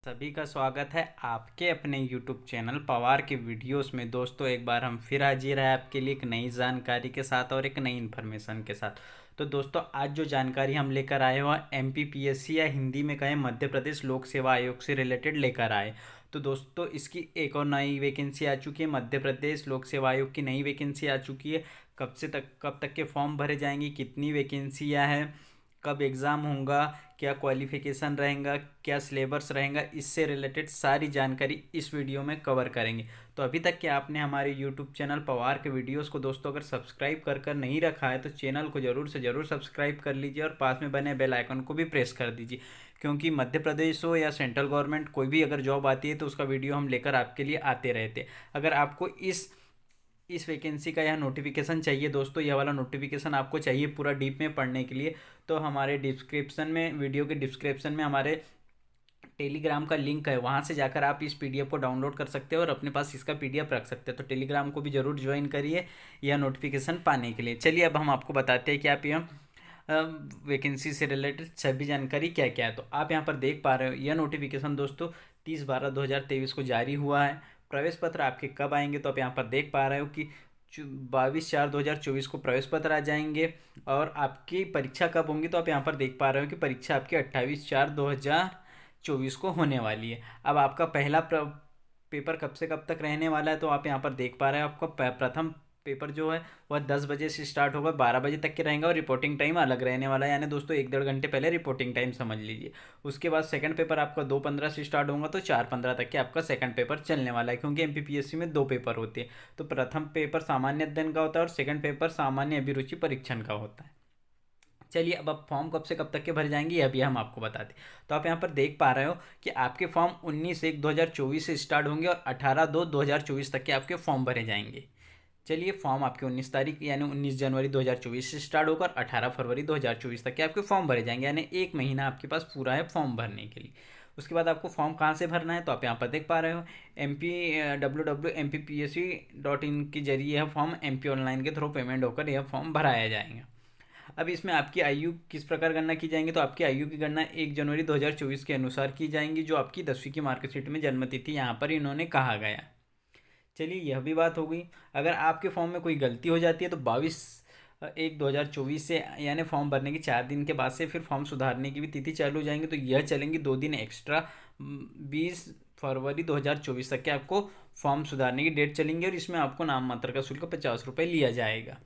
सभी का स्वागत है आपके अपने YouTube चैनल पवार के वीडियोस में। दोस्तों एक बार हम फिर हाजिर है आपके लिए एक नई जानकारी के साथ और एक नई इन्फॉर्मेशन के साथ। तो दोस्तों आज जो जानकारी हम लेकर आए हो MPPSC या हिंदी में कहें मध्य प्रदेश लोक सेवा आयोग से रिलेटेड लेकर आए। तो दोस्तों इसकी एक और नई वैकेंसी आ चुकी है। मध्य प्रदेश लोक सेवा आयोग की नई वैकेंसी आ चुकी है। कब तक के फॉर्म भरे जाएंगे, कितनी वैकेंसियाँ हैं, कब एग्ज़ाम होगा, क्या क्वालिफ़िकेशन रहेगा, क्या सिलेबस रहेगा, इससे रिलेटेड सारी जानकारी इस वीडियो में कवर करेंगे। तो अभी तक कि आपने हमारे यूट्यूब चैनल पवार के वीडियोस को दोस्तों अगर सब्सक्राइब कर नहीं रखा है तो चैनल को ज़रूर से ज़रूर सब्सक्राइब कर लीजिए और पास में बने बेल आइकन को भी प्रेस कर दीजिए, क्योंकि मध्य प्रदेश हो या सेंट्रल गवर्नमेंट कोई भी अगर जॉब आती है तो उसका वीडियो हम लेकर आपके लिए आते रहते हैं। अगर आपको इस वैकेंसी का यह नोटिफिकेशन चाहिए दोस्तों, यह वाला नोटिफिकेशन आपको चाहिए पूरा डीप में पढ़ने के लिए, तो हमारे डिस्क्रिप्शन में, वीडियो के डिस्क्रिप्शन में हमारे टेलीग्राम का लिंक है, वहाँ से जाकर आप इस पीडीएफ को डाउनलोड कर सकते हो और अपने पास इसका पीडीएफ रख सकते हो। तो टेलीग्राम को भी ज़रूर ज्वाइन करिए यह नोटिफिकेशन पाने के लिए। चलिए अब हम आपको बताते हैं कि आप यह वैकेंसी से रिलेटेड सभी जानकारी क्या क्या है। तो आप यहाँ पर देख पा रहे हो यह नोटिफिकेशन दोस्तों 30/12/2023 को जारी हुआ है। प्रवेश पत्र आपके कब आएंगे तो आप यहाँ पर देख पा रहे हो कि 22/4/2024 को प्रवेश पत्र आ जाएंगे। और आपकी परीक्षा कब होंगी तो आप यहाँ पर देख पा रहे हो कि परीक्षा आपकी 28/4/2024 को होने वाली है। अब आपका पहला पेपर कब से कब तक रहने वाला है तो आप यहाँ पर देख पा रहे हो आपका प्रथम पेपर जो है वह 10 बजे से स्टार्ट होगा, 12 बजे तक के रहेंगे और रिपोर्टिंग टाइम अलग रहने वाला है, यानी दोस्तों 1-1.5 घंटे पहले रिपोर्टिंग टाइम समझ लीजिए। उसके बाद सेकंड पेपर आपका 2:15 से स्टार्ट होगा तो 4:15 तक के आपका सेकंड पेपर चलने वाला है, क्योंकि MPPSC में 2 पेपर होते हैं। तो प्रथम पेपर सामान्य अध्ययन का होता है और सेकंड पेपर सामान्य अभिरुचि परीक्षण का होता है। चलिए अब आप फॉर्म कब से कब तक के भर जाएंगे यह भी हम आपको बताते हैं। तो आप यहाँ पर देख पा रहे हो कि आपके फॉर्म 19/1/2024 से स्टार्ट होंगे और 18/2/2024 तक के आपके फॉर्म भरे जाएंगे। चलिए फॉर्म आपके 19 तारीख यानी 19 जनवरी 2024 से स्टार्ट होकर 18 फरवरी 2024 तक के आपके फॉर्म भरे जाएंगे, यानी एक महीना आपके पास पूरा है फॉर्म भरने के लिए। उसके बाद आपको फॉर्म कहाँ से भरना है तो आप यहाँ पर देख पा रहे हो www.mppsc.in के जरिए यह फॉर्म MP ऑनलाइन के थ्रू पेमेंट होकर यह फॉर्म भराया जाएगा। अब इसमें आपकी आयु किस प्रकार गणना की जाएंगी तो आपकी आयु की गणना 1 जनवरी 2024 के अनुसार की जाएंगी, जो आपकी 10वीं की मार्कशीट में जन्मतिथि यहाँ पर इन्होंने कहा गया। चलिए यह भी बात हो गई। अगर आपके फॉर्म में कोई गलती हो जाती है तो 22/1/2024 से यानी फॉर्म भरने के 4 दिन के बाद से फिर फॉर्म सुधारने की भी तिथि चालू हो जाएंगी, तो यह चलेंगी 2 दिन एक्स्ट्रा। 20 फरवरी 2024 तक के आपको फॉर्म सुधारने की डेट चलेंगी और इसमें आपको नाम मात्र का शुल्क 50 रुपये लिया जाएगा।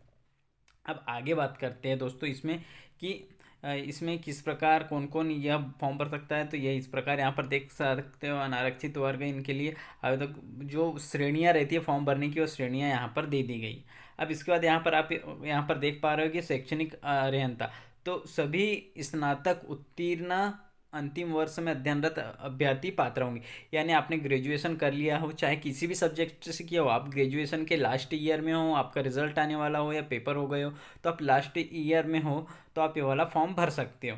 अब आगे बात करते हैं दोस्तों इसमें कि इसमें किस प्रकार कौन कौन यह फॉर्म भर सकता है। तो यह इस प्रकार यहाँ पर देख सकते हो, अनारक्षित वर्ग इनके लिए आवेदक जो श्रेणियाँ रहती है फॉर्म भरने की वो श्रेणियाँ यहाँ पर दे दी गई। अब इसके बाद यहाँ पर आप यहाँ पर देख पा रहे हो कि शैक्षणिक अर्हता, तो सभी स्नातक उत्तीर्ण अंतिम वर्ष में अध्ययनरत अभ्यर्थी पात्र होंगे, यानी आपने ग्रेजुएशन कर लिया हो चाहे किसी भी सब्जेक्ट से किया हो, आप ग्रेजुएशन के लास्ट ईयर में हो, आपका रिजल्ट आने वाला हो या पेपर हो गए हो तो आप लास्ट ईयर में हो तो आप ये वाला फॉर्म भर सकते हो,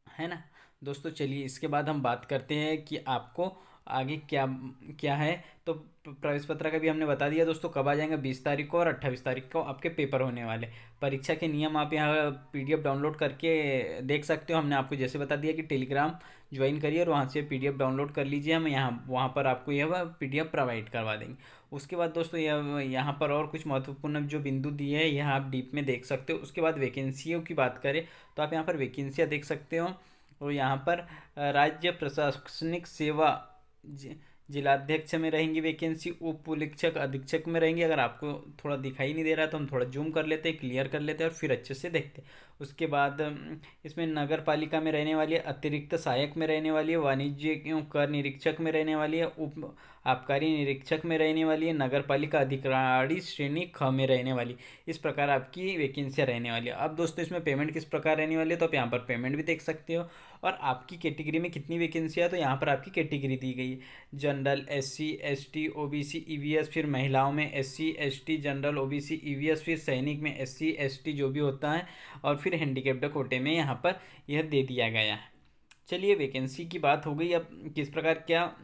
है ना दोस्तों। चलिए इसके बाद हम बात करते हैं कि आपको आगे क्या क्या है। तो प्रवेश पत्र का भी हमने बता दिया दोस्तों कब आ जाएंगे, 20 तारीख को और 28 तारीख को आपके पेपर होने वाले। परीक्षा के नियम आप यहाँ PDF डाउनलोड करके देख सकते हो। हमने आपको जैसे बता दिया कि टेलीग्राम ज्वाइन करिए और वहाँ से PDF डाउनलोड कर लीजिए, हम यहाँ वहाँ पर आपको यह PDF प्रोवाइड करवा देंगे। उसके बाद दोस्तों यह यहाँ पर और कुछ महत्वपूर्ण जो बिंदु दिए हैं यह आप डीप में देख सकते हो। उसके बाद वैकेंसियों की बात करें तो आप यहाँ पर वैकेंसियाँ देख सकते हो और यहाँ पर राज्य प्रशासनिक सेवा जिलाध्यक्ष में रहेंगी वैकेंसी, उप पुलिक्षक अधीक्षक में रहेंगी। अगर आपको थोड़ा दिखाई नहीं दे रहा है तो हम थोड़ा जूम कर लेते हैं, क्लियर कर लेते हैं और फिर अच्छे से देखते हैं। उसके बाद इसमें नगर पालिका में रहने वाली है, अतिरिक्त सहायक में रहने वाली है, वाणिज्य एवं कर निरीक्षक में रहने वाली है, उप आबकारी निरीक्षक में रहने वाली है, नगर पालिका अधिकारी श्रेणी ख में रहने वाली। इस प्रकार आपकी वैकेंसियाँ रहने वाली है। अब दोस्तों इसमें पेमेंट किस प्रकार रहने वाली है तो आप यहाँ पर पेमेंट भी देख सकते हो और आपकी कैटेगरी में कितनी वैकेंसी है तो यहाँ पर आपकी कैटेगरी दी गई है, general, SC ST OBC EVS, फिर महिलाओं में SC ST general OBC EVS, फिर सैनिक में SC ST जो भी होता है, और फिर हैंडीकैप्ड कोटे में यहाँ पर यह दे दिया गया है। चलिए वैकेंसी की बात हो गई, अब किस प्रकार क्या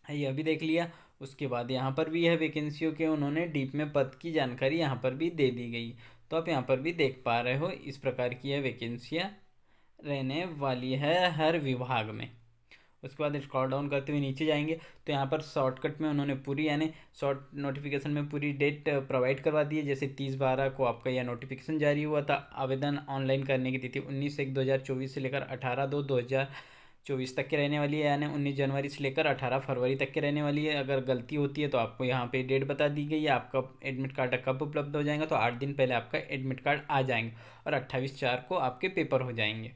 है यह भी देख लिया। उसके बाद यहाँ पर भी यह वैकेंसियों के उन्होंने डीप में पद की जानकारी यहाँ पर भी दे दी गई, तो आप यहाँ पर भी देख पा रहे हो इस प्रकार की यह वैकेंसियाँ रहने वाली है हर विभाग में। उसके बाद स्क्रॉल डाउन करते हुए नीचे जाएंगे तो यहाँ पर शॉर्टकट में उन्होंने पूरी यानी शॉर्ट नोटिफिकेशन में पूरी डेट प्रोवाइड करवा दी है। जैसे 30/12 को आपका यह नोटिफिकेशन जारी हुआ था। आवेदन ऑनलाइन करने की तिथि 19/1/2024 से लेकर 18/2/2024 तक की रहने वाली है, यानी 19 जनवरी से लेकर 18 फरवरी तक की रहने वाली है। अगर गलती होती है तो आपको यहाँ पे डेट बता दी गई है। आपका एडमिट कार्ड कब उपलब्ध हो जाएगा, तो 8 दिन पहले आपका एडमिट कार्ड आ जाएंगे और 28/4 को आपके पेपर हो जाएंगे।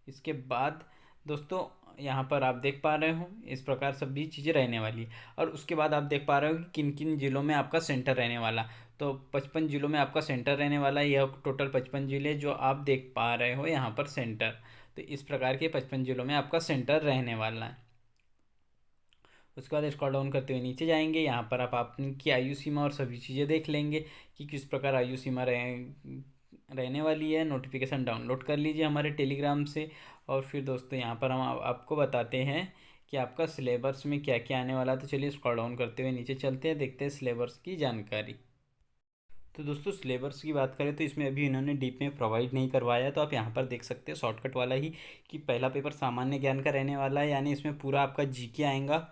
इसके बाद दोस्तों यहाँ पर आप देख पा रहे हो इस प्रकार सभी चीज़ें रहने वाली है। और उसके बाद आप देख पा रहे हो कि किन किन ज़िलों में आपका सेंटर रहने वाला। तो 55 ज़िलों में आपका सेंटर रहने वाला है। यह टोटल 55 ज़िले जो आप देख पा रहे हो यहाँ पर सेंटर, तो इस प्रकार के 55 ज़िलों में आपका सेंटर रहने वाला है। उसके बाद स्क्रॉल डाउन करते हुए नीचे जाएंगे, यहाँ पर आप आपकी आयु सीमा और सभी चीज़ें देख लेंगे कि किस प्रकार आयु सीमा रहने वाली है। नोटिफिकेशन डाउनलोड कर लीजिए हमारे टेलीग्राम से। और फिर दोस्तों यहाँ पर हम आपको बताते हैं कि आपका सिलेबस में क्या क्या आने वाला है। तो चलिए स्क्रॉल डाउन करते हुए नीचे चलते हैं, देखते हैं सिलेबस की जानकारी। तो दोस्तों सिलेबस की बात करें तो इसमें अभी इन्होंने डीप में प्रोवाइड नहीं करवाया है। तो आप यहाँ पर देख सकते हैं शॉर्टकट वाला ही कि पहला पेपर सामान्य ज्ञान का रहने वाला है, यानी इसमें पूरा आपका जीके आएगा।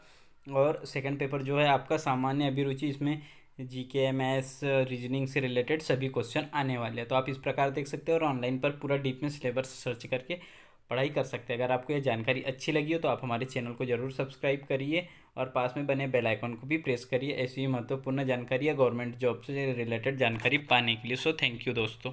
और सेकंड पेपर जो है आपका सामान्य अभिरुचि, इसमें जीके मैथ्स रीजनिंग से रिलेटेड सभी क्वेश्चन आने वाले हैं। तो आप इस प्रकार देख सकते हो और ऑनलाइन पर पूरा डीप में सिलेबस सर्च करके पढ़ाई कर सकते हैं। अगर आपको यह जानकारी अच्छी लगी हो तो आप हमारे चैनल को ज़रूर सब्सक्राइब करिए और पास में बने बेल आइकन को भी प्रेस करिए ऐसी ही महत्वपूर्ण जानकारी या गवर्नमेंट जॉब से रिलेटेड जानकारी पाने के लिए। सो थैंक यू दोस्तों।